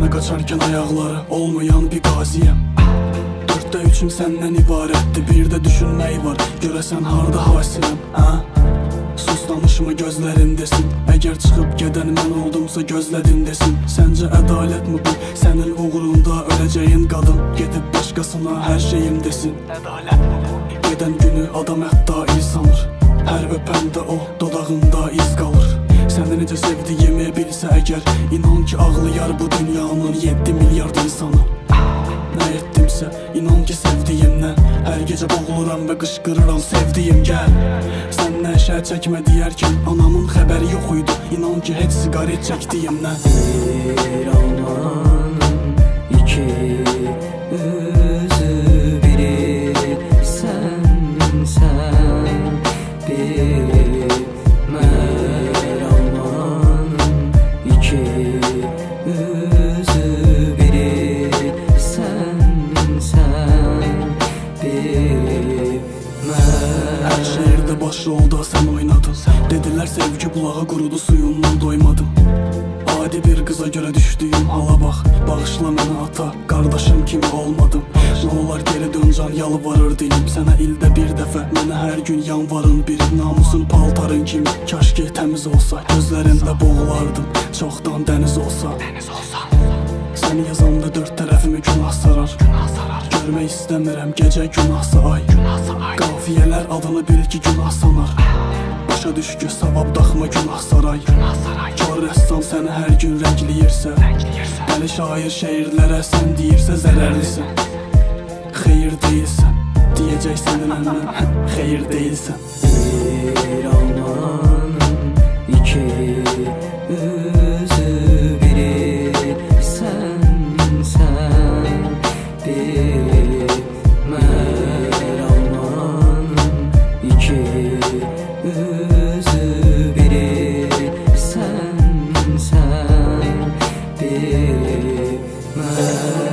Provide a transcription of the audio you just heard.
sənə qaçarkən ayaqları olmayan bir qaziyəm. 4də 3-üm səndən ibarətdir, bir də düşünmək var, görəsən harda hasiləm, hə? Sus danışma gözlərindəsin, əgər çıxıb gedən mən oldumsa gözlədim desin. Səncə ədalətmi bu, sənin uğrunda öləcəyin qadın gedib başqasına hər şeyim desin. Ədalətmi bu, gedən günü adam hətta il sanır, hər öpəndə o dodağında iz qalır. Səni necə sevdiyimi bilsə əgər, inan ki ağlayar bu dünyanın 7 milyard insanı. Nə etdimsə, inan ki sevdiyimdən hər gecə boğuluram və qışqırıram sevdiyim gəl. Sən nə şər çəkmə deyərkən anamın xəbəri yox idi, inan ki heç sigaret çəkdiyimdən. Bir almanın iki üzü, biri sən, biri mən. Almanın iki üzü, biri sən, biri mən. Hər şehirdə baş rolda sən oynadın, dedilər sevgi bulağa qurudu, suyundan doymadım. Adi bir qıza görə düşdüyüm hala bax, bağışla mənə ata, qardaşım kimi olmadım. Nə olar geri dön can, yalvarır dilim sənə ildə bir dəfə, mənə hər gün yanvarın biri. Namusun paltarın kimi, kaş ki təmiz olsa, gözlərində boğulardım, çoxdan dəniz olsa. Səni yazanda dörd tərəfimi günah sarar, görmək istəmirəm gecə günahsa ay. Qafiyələr adını bil ki günah sanar, başa düş ki savab daxma günah saray. Kar rəssam səni hər gün rəngləyirsə, dəli şair şeirlərə sən deyirsə zərərlisən. Xeyir deyilsən, deyəcək sənin əndən, xeyir deyilsən. Bir almanın iki üzü, biri sən, biri mən. Almanın iki üzü, biri sən, biri mən.